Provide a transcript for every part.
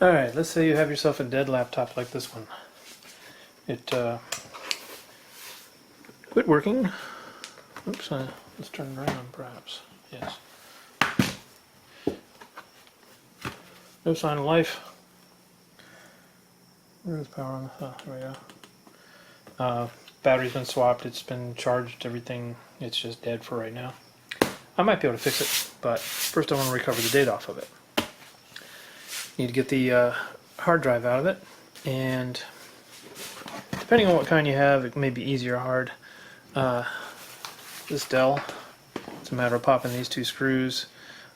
Alright, let's say you have yourself a dead laptop like this one. It quit working. Oops, let's turn it around perhaps. Yes. No sign of life. Where's power on the... oh, there we go. Battery's been swapped, it's been charged, everything. It's just dead for right now. I might be able to fix it, but first I want to recover the data off of it. Need to get the hard drive out of it, and depending on what kind you have, it may be easy or hard. This Dell, it's a matter of popping these two screws,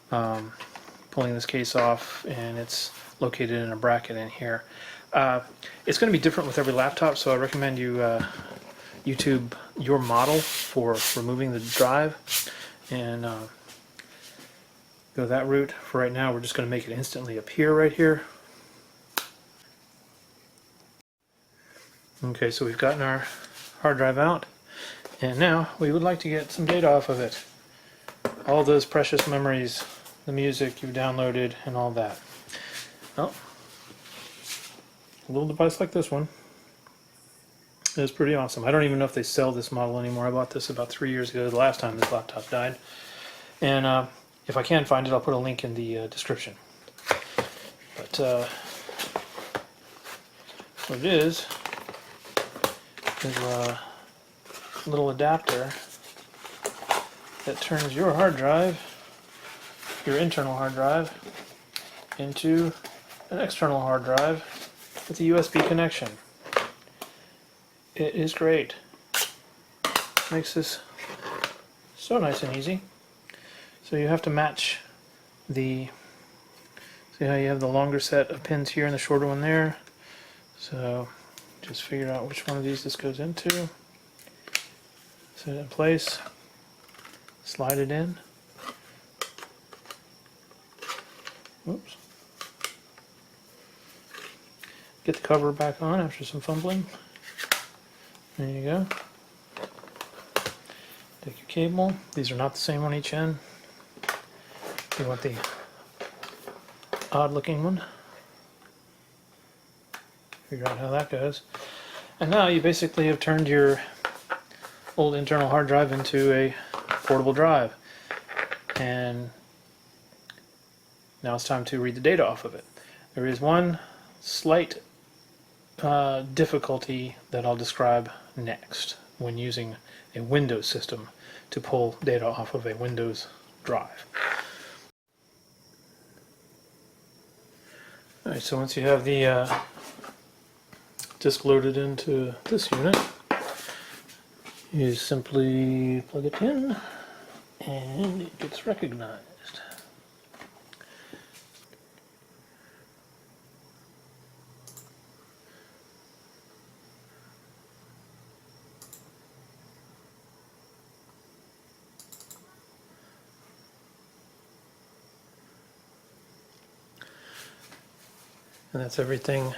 pulling this case off, and it's located in a bracket in here. It's going to be different with every laptop, so I recommend you YouTube your model for removing the drive and go that route. For right now, we're just going to make it instantly appear right here. Okay, so we've gotten our hard drive out, and now we would like to get some data off of it. All those precious memories, the music you've downloaded, and all that. Well, a little device like this one is pretty awesome. I don't even know if they sell this model anymore. I bought this about 3 years ago, the last time this laptop died. And if I can find it, I'll put a link in the description. But what it is a little adapter that turns your hard drive, your internal hard drive, into an external hard drive with a USB connection. It is great. Makes this so nice and easy. So you have to match the, see how you have the longer set of pins here and the shorter one there. So just figure out which one of these this goes into. Set it in place. Slide it in. Oops. Get the cover back on after some fumbling. There you go. Take your cable. These are not the same on each end. You want the odd looking one. Figure out how that goes. And now you basically have turned your old internal hard drive into a portable drive. And now it's time to read the data off of it. There is one slight difficulty that I'll describe next when using a Windows system to pull data off of a Windows drive. Alright, so once you have the disk loaded into this unit, you simply plug it in and it gets recognized. And that's everything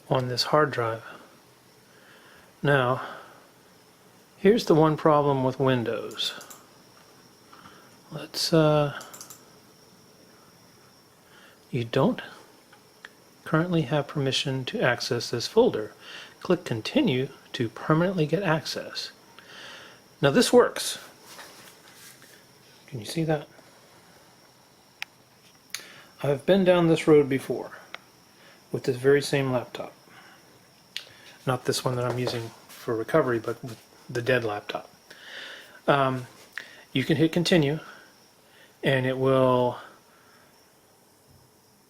on this hard drive. Now, here's the one problem with Windows. Let's, you don't currently have permission to access this folder. Click Continue to permanently get access. Now this works. Can you see that? I've been down this road before with this very same laptop. Not this one that I'm using for recovery, but with the dead laptop. You can hit continue and it will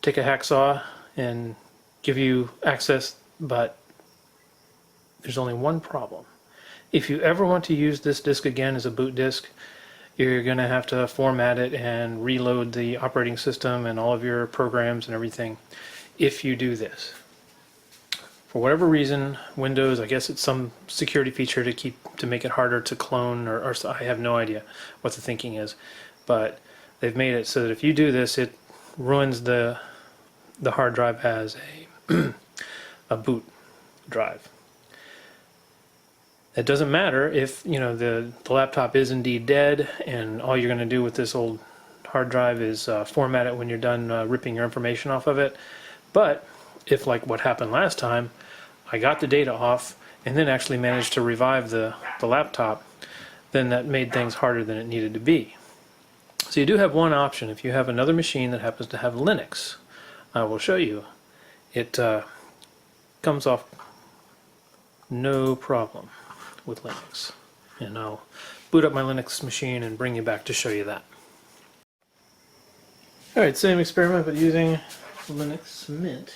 take a hacksaw and give you access, but there's only one problem. If you ever want to use this disk again as a boot disk, you're going to have to format it and reload the operating system and all of your programs and everything if you do this. For whatever reason, Windows, I guess it's some security feature to make it harder to clone, or I have no idea what the thinking is, but they've made it so that if you do this, it ruins the hard drive as a boot drive. It doesn't matter if the laptop is indeed dead and all you're going to do with this old hard drive is formatted when you're done ripping your information off of it. But if, like what happened last time, I got the data off and then actually managed to revive the laptop, then that made things harder than it needed to be. So you do have one option. If you have another machine that happens to have Linux, I will show you. It comes off no problem with Linux. And I'll boot up my Linux machine and bring you back to show you that. Alright, same experiment but using Linux Mint.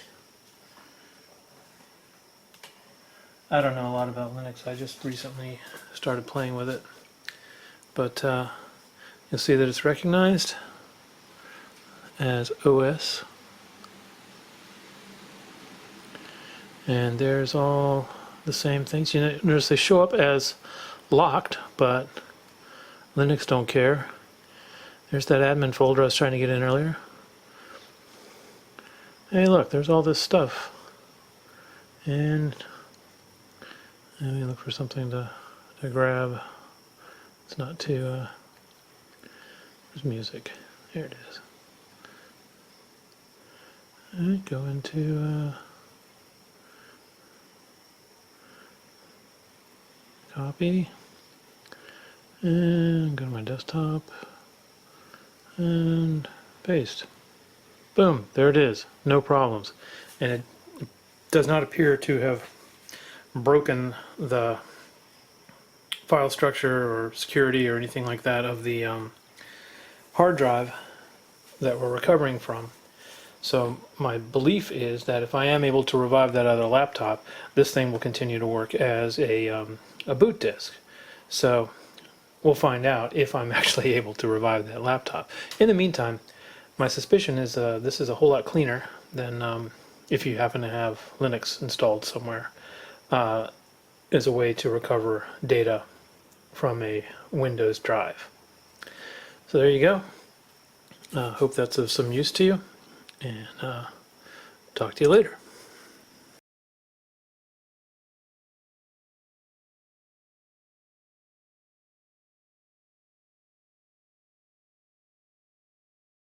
I don't know a lot about Linux. I just recently started playing with it. But you'll see that it's recognized as OS. And there's all the same things. You notice they show up as locked, but Linux don't care. There's that admin folder I was trying to get in earlier. Hey, look, there's all this stuff. And let me look for something to grab. It's not too... there's music. There it is. Alright, go into... copy. And go to my desktop. And paste. Boom, there it is. No problems. And it does not appear to have broken the file structure or security or anything like that of the hard drive that we're recovering from. So my belief is that if I am able to revive that other laptop, this thing will continue to work as a boot disk. So we'll find out if I'm actually able to revive that laptop. In the meantime, my suspicion is this is a whole lot cleaner than if you happen to have Linux installed somewhere as a way to recover data from a Windows drive. So there you go. Hope that's of some use to you, and talk to you later.